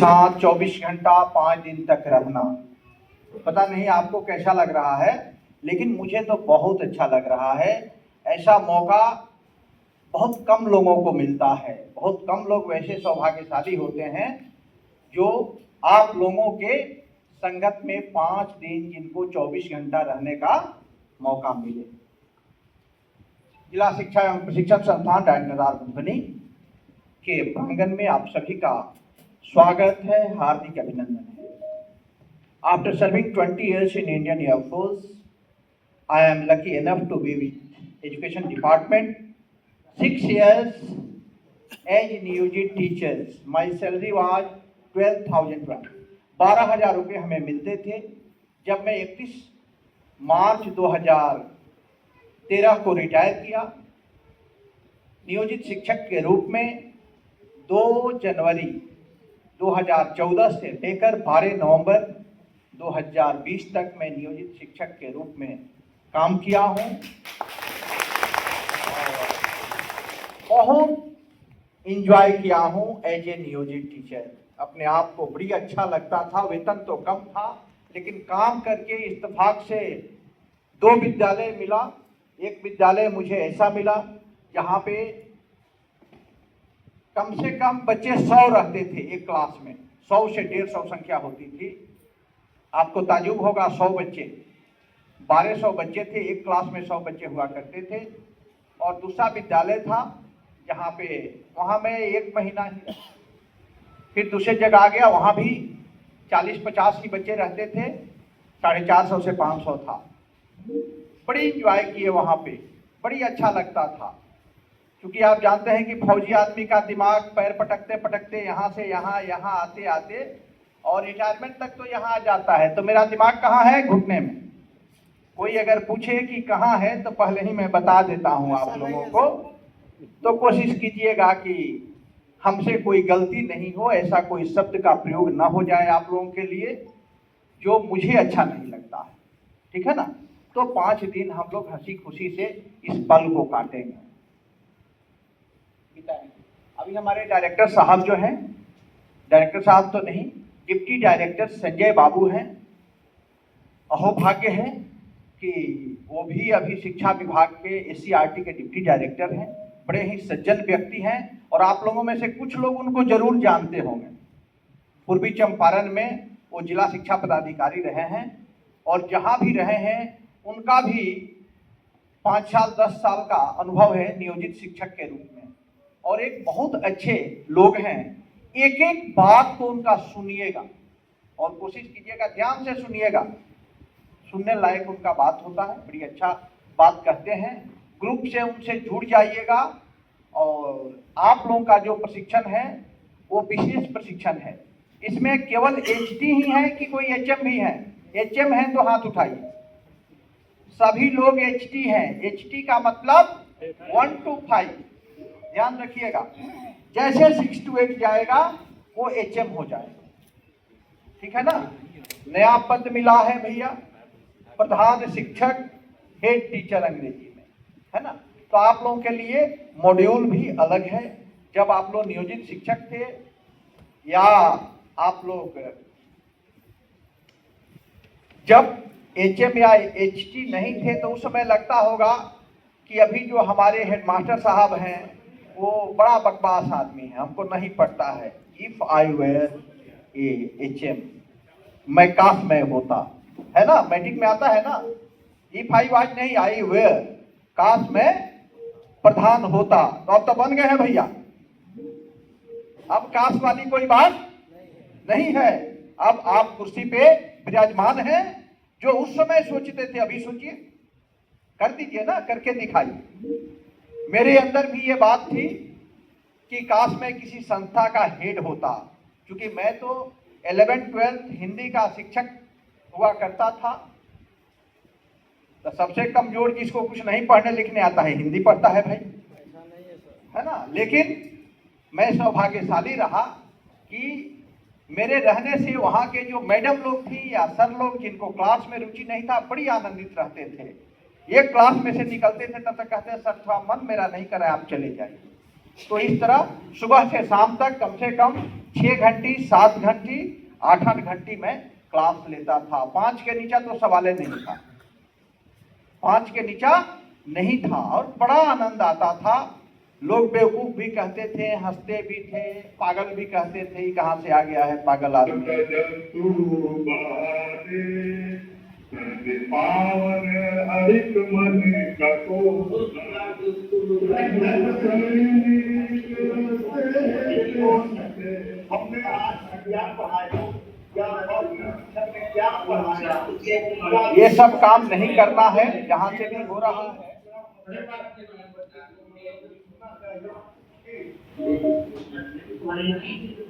साथ 24 घंटा 5 दिन तक रहना, पता नहीं आपको कैसा लग रहा है, लेकिन मुझे तो बहुत अच्छा लग रहा है। ऐसा मौका बहुत कम लोगों को मिलता है। बहुत कम लोग वैसे सौभाग्यशाली होते हैं जो आप लोगों के संगत में 5 दिन जिनको 24 घंटा रहने का मौका मिले। जिला शिक्षा एवं प्रशिक्षण संस्थान डायरेक्टर मधुबनी के प्रांगण में आप सभी का स्वागत है, हार्दिक अभिनंदन है। After serving 20 years in Indian Air Force, I am lucky enough to be with Education Department. 6 years as नियोजित teachers. My salary was 12,000. 12,000 रुपये हमें मिलते थे। जब मैं 31 मार्च 2013 को रिटायर किया नियोजित शिक्षक के रूप में, 2 जनवरी 2014 से लेकर 12 नवंबर 2020 तक मैं नियोजित शिक्षक के रूप में काम किया हूं। बहुत इंजॉय किया हूं एज ए नियोजित टीचर। अपने आप को बड़ी अच्छा लगता था। वेतन तो कम था, लेकिन काम करके इत्तेफाक से 2 विद्यालय मिला। एक विद्यालय मुझे ऐसा मिला जहां पे कम से कम बच्चे 100 रहते थे एक क्लास में। 100 से 150 संख्या होती थी। आपको ताजुब होगा, 100 बच्चे, 1200 बच्चे थे एक क्लास में, 100 बच्चे हुआ करते थे। और दूसरा विद्यालय था जहाँ पे वहाँ मैं 1 महीना ही, फिर दूसरे जगह आ गया, वहाँ भी 40-50 ही बच्चे रहते थे, 450 से 500 था। बड़ी इंजॉय किए वहाँ पे, बड़ी अच्छा लगता था। क्योंकि आप जानते हैं कि फौजी आदमी का दिमाग पैर पटकते पटकते यहाँ से यहाँ, यहाँ आते आते और रिटायरमेंट तक तो यहाँ आ जाता है। तो मेरा दिमाग कहाँ है? घुटने में। कोई अगर पूछे कि कहाँ है तो पहले ही मैं बता देता हूँ आप लोगों को। तो कोशिश कीजिएगा कि हमसे कोई गलती नहीं हो, ऐसा कोई शब्द का प्रयोग ना हो जाए आप लोगों के लिए जो मुझे अच्छा नहीं लगता है, ठीक है ना। तो 5 दिन हम लोग हंसी खुशी से इस पल को काटेंगे। अभी हमारे डायरेक्टर साहब जो हैं, डायरेक्टर साहब तो नहीं, डिप्टी डायरेक्टर संजय बाबू हैं। अहोभाग्य है कि वो भी अभी शिक्षा विभाग के SCRT के डिप्टी डायरेक्टर हैं। बड़े ही सज्जन व्यक्ति हैं और आप लोगों में से कुछ लोग उनको जरूर जानते होंगे। पूर्वी चंपारण में वो जिला शिक्षा पदाधिकारी रहे हैं और जहां भी रहे हैं उनका भी 5 साल 10 साल का अनुभव है नियोजित शिक्षक के रूप में। और एक बहुत अच्छे लोग हैं। एक एक बात को उनका सुनिएगा और कोशिश कीजिएगा, ध्यान से सुनिएगा। सुनने लायक उनका बात होता है, बड़ी अच्छा बात कहते हैं। ग्रुप से उनसे जुड़ जाइएगा। और आप लोगों का जो प्रशिक्षण है वो विशेष प्रशिक्षण है। इसमें केवल HT ही है कि कोई HM भी है? HM है तो हाथ उठाइए। सभी लोग HT हैं। HT का मतलब 1 to 5, ध्यान रखिएगा। जैसे 6 to 8 जाएगा वो HM हो जाएगा, ठीक है ना। नया पद मिला है भैया, प्रधान शिक्षक, हेड टीचर अंग्रेजी में, है ना। तो आप लोगों के लिए मॉड्यूल भी अलग है। जब आप लोग नियोजित शिक्षक थे या आप लोग जब HM या HT नहीं थे तो उस समय लगता होगा कि अभी जो हमारे हेडमास्टर साहब हैं वो बड़ा बकवास आदमी है, हमको नहीं पड़ता है। If I were a HM, मैं काश मैं होता, है ना, मैट्रिक में आता है ना। इफ आई वाज नहीं, आई वेयर, काश मैं प्रधान होता। तो अब तो बन गए हैं भैया। अब काश वाली कोई बात नहीं है। अब आप कुर्सी पे विराजमान हैं। जो उस समय सोचते थे अभी सोचिए, कर दीजिए ना, करके दिखाइए। मेरे अंदर भी ये बात थी कि काश मैं किसी संस्था का हेड होता। क्योंकि मैं तो 11th-12th हिंदी का शिक्षक हुआ करता था। तो सबसे कमजोर जिसको कुछ नहीं पढ़ने लिखने आता है हिंदी पढ़ता है भाई, है ना। लेकिन मैं सौभाग्यशाली रहा कि मेरे रहने से वहाँ के जो मैडम लोग थी या सर लोग जिनको क्लास में रुचि नहीं था, बड़ी आनंदित रहते थे। एक क्लास में से निकलते थे तब तक कहते हैं सर थोड़ा मन मेरा नहीं कर रहा है, आप चले जाइए। तो इस तरह सुबह से शाम तक कम से कम 6 घंटी 7 घंटी 8-8 घंटी में क्लास लेता था। 5 के नीचा तो सवाल नहीं था, 5 के नीचा नहीं था और बड़ा आनंद आता था। लोग बेवकूफ भी कहते थे, हंसते भी थे, पागल भी कहते थे, ये कहाँ से आ गया है पागल आदमी। हमने आज क्या पढ़ाया, क्या पढ़ाया, ये सब काम नहीं करना है, जहाँ से भी हो रहा है।